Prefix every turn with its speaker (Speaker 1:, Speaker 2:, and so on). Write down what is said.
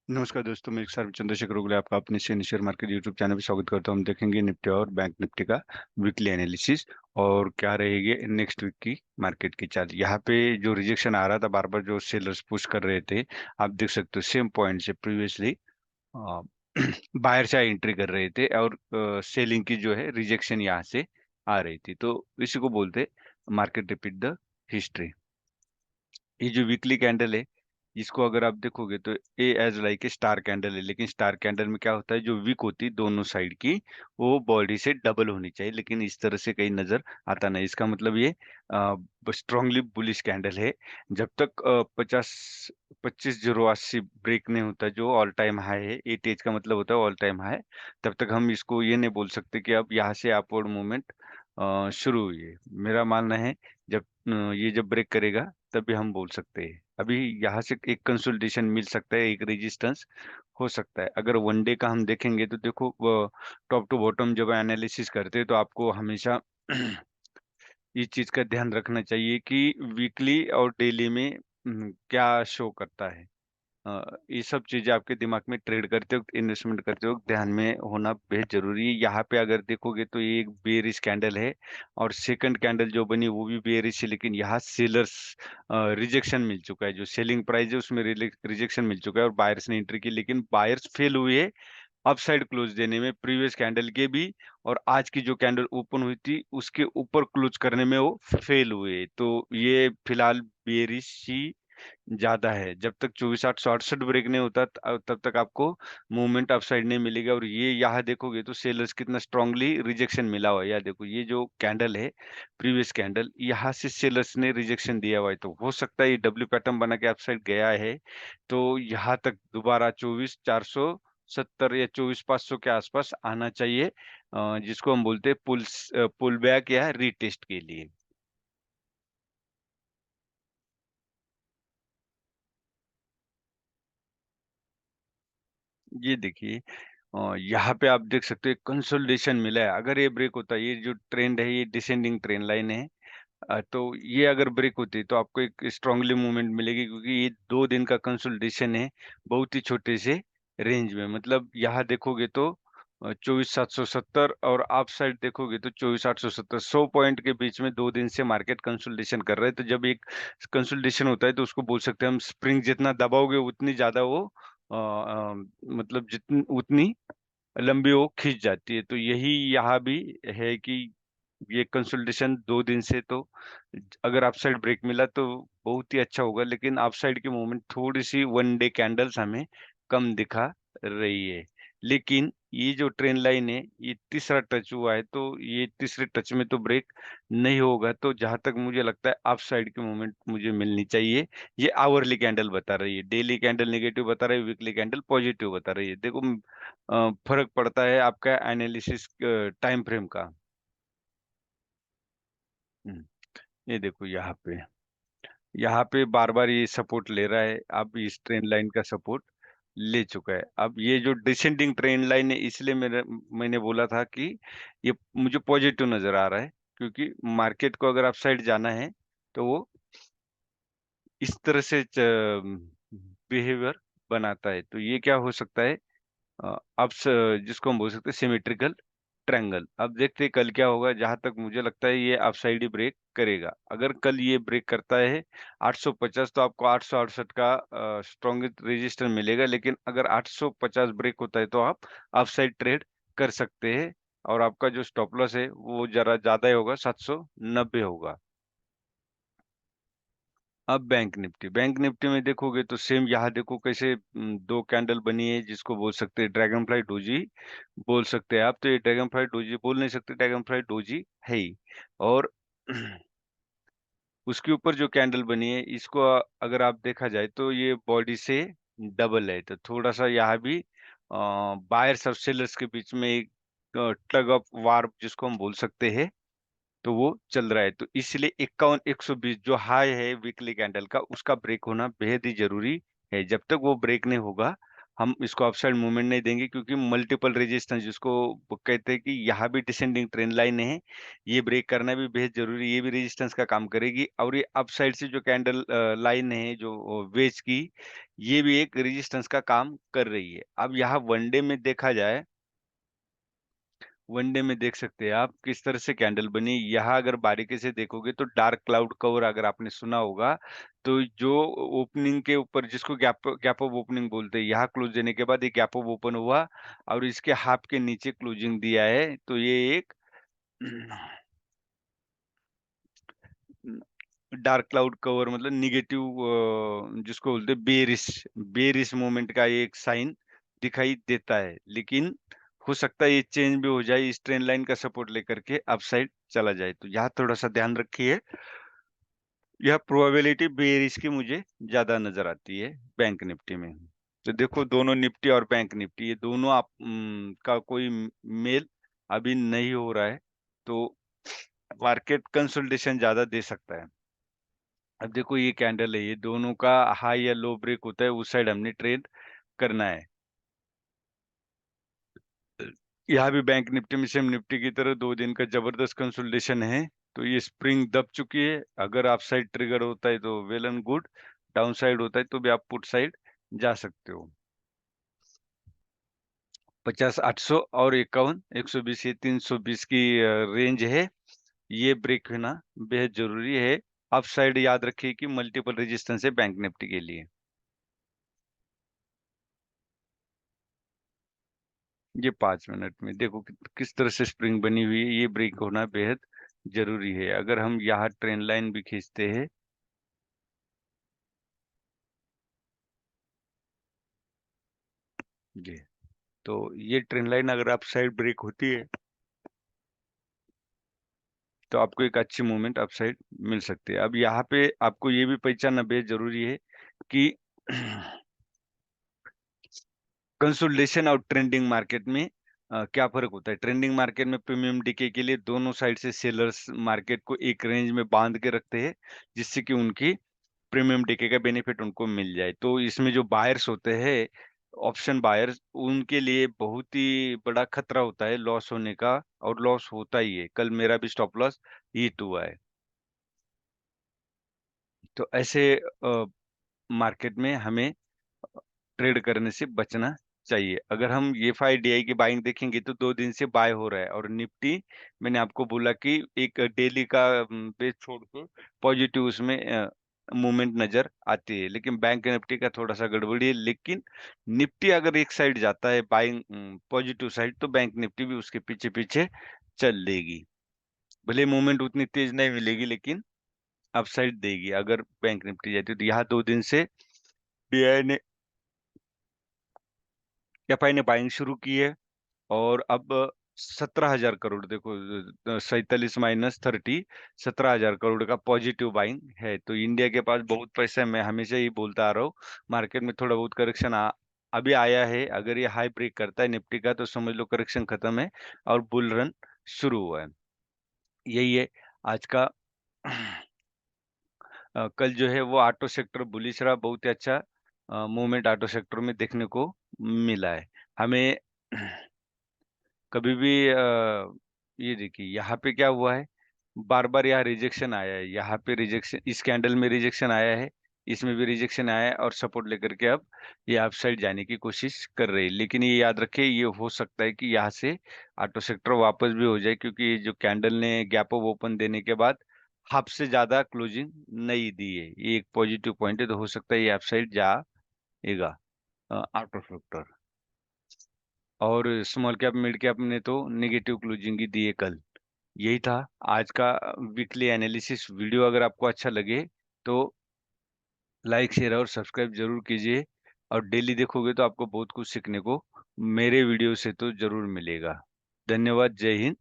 Speaker 1: नमस्कार दोस्तों, मैं एक सर चंद्रशेखर उगले आपका अपने शेयर मार्केट यूट्यूब चैनल पे स्वागत करता हूँ। हम देखेंगे निफ्टी और बैंक निफ्टी का वीकली एनालिसिस और क्या रहेगी नेक्स्ट वीक की मार्केट की चाल। यहाँ पे जो रिजेक्शन आ रहा था बार बार, जो सेलर्स पुश कर रहे थे, आप देख सकते हो सेम पॉइंट से प्रीवियसली बाहर से एंट्री कर रहे थे और सेलिंग की जो है रिजेक्शन यहाँ से आ रही थी। तो इसी को बोलते मार्केट रिपीट द हिस्ट्री। ये जो वीकली कैंडल है, इसको अगर आप देखोगे तो a edge like a star candle है, लेकिन स्टार कैंडल में क्या होता है, जो विक होती है दोनों साइड की, वो बॉडी से डबल होनी चाहिए, लेकिन इस तरह से कहीं नजर आता नहीं। इसका मतलब ये स्ट्रांगली बुलिश कैंडल है। जब तक 25,080 ब्रेक नहीं होता, जो ऑल टाइम हाई है, 88 का मतलब होता है ऑल टाइम हाई, तब तक हम इसको ये नहीं बोल सकते कि अब यहाँ से अपवर्ड मूवमेंट शुरू हुई है। मेरा मानना है जब ये जब ब्रेक करेगा तभी हम बोल सकते हैं। अभी यहाँ से एक कंसोलिडेशन मिल सकता है, एक रेजिस्टेंस हो सकता है। अगर वन डे का हम देखेंगे तो देखो, टॉप टू बॉटम जब एनालिसिस करते हैं तो आपको हमेशा इस चीज का ध्यान रखना चाहिए कि वीकली और डेली में क्या शो करता है। ये सब चीजें आपके दिमाग में ट्रेड करते वक्त, इन्वेस्टमेंट करते वक्त ध्यान में होना बेहद जरूरी है। यहाँ पे अगर देखोगे तो ये एक बेयरिश कैंडल है और सेकंड कैंडल जो बनी वो भी बेयरिश है, लेकिन यहाँ सेलर्स रिजेक्शन मिल चुका है। जो सेलिंग प्राइस है उसमें रिजेक्शन मिल चुका है और बायर्स ने एंट्री की, लेकिन बायर्स फेल हुए है अपसाइड क्लोज देने में, प्रीवियस कैंडल के भी और आज की जो कैंडल ओपन हुई थी उसके ऊपर क्लोज करने में वो फेल हुए। तो ये फिलहाल बेयरिश ही ज्यादा है। जब तक 24,868 ब्रेक नहीं होता तब तक आपको मूवमेंट अपसाइड नहीं मिलेगा। और ये यहाँ देखोगे तो सेलर्स कितना स्ट्रांगली रिजेक्शन मिला हुआ है। या देखो, ये जो कैंडल है, प्रीवियस कैंडल, यहाँ से सेलर्स ने रिजेक्शन दिया हुआ है। तो हो सकता है ये डब्ल्यू पैटर्न बना के अपसाइड गया है, तो यहाँ तक दोबारा 24,470 या 24,500 के आसपास आना चाहिए, जिसको हम बोलते हैं पुल बैक या रीटेस्ट के लिए। ये देखिए, यहाँ पे आप देख सकते हो कंसोलिडेशन मिला है। अगर ये ब्रेक होता है, ये जो ट्रेंड है ये डिसेंडिंग ट्रेंड लाइन है, तो ये अगर ब्रेक होती है तो आपको एक स्ट्रांगली मूवमेंट मिलेगी, क्योंकि ये 2 दिन का कंसोलिडेशन है बहुत ही छोटे से रेंज में। मतलब यहाँ देखोगे तो 24,770 और आप साइड देखोगे तो 24,870, 100 पॉइंट के बीच में 2 दिन से मार्केट कंसोलिडेशन कर रहा है। तो जब एक कंसोलिडेशन होता है तो उसको बोल सकते हैं हम, स्प्रिंग जितना दबाओगे उतनी ज्यादा वो मतलब जितनी उतनी लंबी वो खींच जाती है। तो यही यहाँ भी है कि ये कंसोलिडेशन 2 दिन से, तो अगर अपसाइड ब्रेक मिला तो बहुत ही अच्छा होगा, लेकिन अपसाइड की मूवमेंट थोड़ी सी वन डे कैंडल्स हमें कम दिखा रही है। लेकिन ये जो ट्रेंड लाइन है, ये तीसरा टच हुआ है, तो ये तीसरे टच में तो ब्रेक नहीं होगा। तो जहां तक मुझे लगता है अपसाइड की मूवमेंट मुझे मिलनी चाहिए। ये आवरली कैंडल बता रही है, डेली कैंडल नेगेटिव बता रही है, वीकली कैंडल पॉजिटिव बता रही है। देखो, फर्क पड़ता है आपका एनालिसिस टाइम फ्रेम का। हम्म, ये देखो, यहाँ पे बार बार ये सपोर्ट ले रहा है। अब इस ट्रेंड लाइन का सपोर्ट ले चुका है। अब ये जो डिसेंडिंग ट्रेंड लाइन है, इसलिए मैंने बोला था कि ये मुझे पॉजिटिव नजर आ रहा है, क्योंकि मार्केट को अगर अपसाइड जाना है तो वो इस तरह से बिहेवियर बनाता है। तो ये क्या हो सकता है, अब जिसको हम बोल सकते हैं सिमेट्रिकल ट्रायंगल। अब देखते हैं कल क्या होगा। जहां तक मुझे लगता है ये अपसाइड ही ब्रेक करेगा। अगर कल ये ब्रेक करता है 850, तो आपको 868 का स्ट्रॉन्गेस्ट रेजिस्टेंस मिलेगा। लेकिन अगर 850 ब्रेक होता है तो आप अपसाइड ट्रेड कर सकते हैं, और आपका जो स्टॉप लॉस है वो जरा ज्यादा ही होगा, 790 होगा। अब बैंक निफ्टी में देखोगे तो सेम, यहाँ देखो कैसे दो कैंडल बनी है, जिसको बोल सकते हैं ड्रैगन फ्लाई डोजी बोल सकते हैं आप। तो ये ड्रैगन फ्लाई डोजी बोल नहीं सकते, ड्रैगन फ्लाई डोजी है ही। और उसके ऊपर जो कैंडल बनी है, इसको अगर आप देखा जाए तो ये बॉडी से डबल है। तो थोड़ा सा यहाँ भी बायर्स और सेलर्स के बीच में एक टग ऑफ वार जिसको हम बोल सकते हैं, तो वो चल रहा है। तो इसलिए 51,120 जो हाई है वीकली कैंडल का, उसका ब्रेक होना बेहद ही जरूरी है। जब तक वो ब्रेक नहीं होगा, हम इसको अपसाइड मूवमेंट नहीं देंगे, क्योंकि मल्टीपल रेजिस्टेंस जिसको कहते हैं कि यहाँ भी डिसेंडिंग ट्रेंड लाइन है, ये ब्रेक करना भी बेहद ज़रूरी है, ये भी रेजिस्टेंस का काम करेगी। और ये अपसाइड से जो कैंडल लाइन है जो वेज की, ये भी एक रेजिस्टेंस का काम कर रही है। अब यहाँ वनडे में देखा जाए, वनडे में देख सकते हैं आप किस तरह से कैंडल बनी। यहाँ अगर बारीकी से देखोगे तो डार्क क्लाउड कवर अगर आपने सुना होगा, तो जो ओपनिंग के ऊपर जिसको गैप गैप अप ओपनिंग बोलते हैं, यहाँ क्लोज देने के बाद एक गैप अप ओपन हुआ और इसके हाफ के नीचे क्लोजिंग दिया है, तो ये एक डार्क क्लाउड कवर मतलब निगेटिव जिसको बोलते हैं बेरिश मूवमेंट का एक साइन दिखाई देता है। लेकिन हो सकता है ये चेंज भी हो जाए, इस ट्रेंड लाइन का सपोर्ट लेकर के अपसाइड चला जाए, तो यहाँ थोड़ा सा ध्यान रखिए। यह प्रोबेबिलिटी बेरिश की मुझे ज्यादा नजर आती है बैंक निफ्टी में। तो देखो दोनों निफ्टी और बैंक निफ्टी ये दोनों आप का कोई मेल अभी नहीं हो रहा है, तो मार्केट कंसोलिडेशन ज्यादा दे सकता है। अब देखो ये कैंडल है, ये दोनों का हाई या लो ब्रेक होता है, उस साइड हमने ट्रेड करना है। यहाँ भी बैंक निफ्टी में सेम निफ्टी की तरह 2 दिन का जबरदस्त कंसोलिडेशन है, तो ये स्प्रिंग दब चुकी है। अगर आप साइड ट्रिगर होता है तो well and good, down side होता है तो भी आप पुट साइड जा सकते हो। 50 800 और 51 120 ये 320 की रेंज है, ये ब्रेक होना बेहद जरूरी है। अप साइड याद रखिए कि मल्टीपल रेजिस्टेंस है बैंक निफ्टी के लिए। ये 5 मिनट में देखो किस तरह से स्प्रिंग बनी हुई है, ये ब्रेक होना बेहद जरूरी है। अगर हम यहाँ ट्रेंड लाइन भी खींचते हैं, जी, तो ये ट्रेंड लाइन अगर आप साइड ब्रेक होती है तो आपको एक अच्छी मूवमेंट अपसाइड मिल सकती है। अब यहाँ पे आपको ये भी पहचानना बेहद जरूरी है कि कंसोलिडेशन और ट्रेंडिंग मार्केट में क्या फर्क होता है। ट्रेंडिंग मार्केट में प्रीमियम डीके के लिए दोनों साइड से सेलर्स मार्केट को एक रेंज में बांध के रखते हैं, जिससे कि उनकी प्रीमियम डीके का बेनिफिट उनको मिल जाए। तो इसमें जो बायर्स होते हैं, ऑप्शन बायर्स, उनके लिए बहुत ही बड़ा खतरा होता है लॉस होने का, और लॉस होता ही है। कल मेरा भी स्टॉप लॉस हिट हुआ है। तो ऐसे मार्केट में हमें ट्रेड करने से बचना चाहिए। अगर हम एफआईडीआई की बाइंग देखेंगे तो 2 दिन से बाय हो रहा है, और निफ्टी मैंने आपको बोला कि एक डेली का बेस छोड़ के पॉजिटिव उसमें मूवमेंट नजर आती है। लेकिन बैंक निफ्टी का थोड़ा सा गड़बड़ी है, लेकिन निफ्टी अगर एक साइड जाता है बाइंग पॉजिटिव साइड, तो बैंक निफ्टी भी उसके पीछे पीछे चल देगी। भले मूवमेंट उतनी तेज नहीं मिलेगी, लेकिन अपसाइड देगी अगर बैंक निफ्टी जाती है। तो यहाँ 2 दिन से डीआई ने एफआई ने बाइंग शुरू की है, और अब 17,000 करोड़, देखो 47 - 30 17,000 करोड़ का पॉजिटिव बाइंग है। तो इंडिया के पास बहुत पैसा है, मैं हमेशा ही बोलता आ रहा हूँ। मार्केट में थोड़ा बहुत करेक्शन अभी आया है, अगर ये हाई ब्रेक करता है निफ्टी का तो समझ लो करेक्शन खत्म है और बुल रन शुरू हुआ है। यही है आज का कल जो है वो ऑटो सेक्टर बुलिश रहा, बहुत ही अच्छा मूवमेंट ऑटो सेक्टर में देखने को मिला है हमें। कभी भी ये देखिए यहाँ पे क्या हुआ है, बार बार यहाँ रिजेक्शन आया है, यहाँ पे रिजेक्शन, इस कैंडल में रिजेक्शन आया है, इसमें भी रिजेक्शन आया है, और सपोर्ट लेकर के अब ये अप साइड जाने की कोशिश कर रही है। लेकिन ये याद रखिए, ये हो सकता है कि यहाँ से ऑटो सेक्टर वापस भी हो जाए, क्योंकि ये जो कैंडल ने गैप अप ओपन देने के बाद हाफ से ज्यादा क्लोजिंग नहीं दी है, ये एक पॉजिटिव पॉइंट है, तो हो सकता है ये अप साइड जाएगा ऑटो सेक्टर। और स्मॉल कैप मिड कैप ने तो नेगेटिव क्लोजिंग ही दी है कल। यही था आज का वीकली एनालिसिस वीडियो। अगर आपको अच्छा लगे तो लाइक शेयर और सब्सक्राइब जरूर कीजिए, और डेली देखोगे तो आपको बहुत कुछ सीखने को मेरे वीडियो से तो जरूर मिलेगा। धन्यवाद, जय हिंद।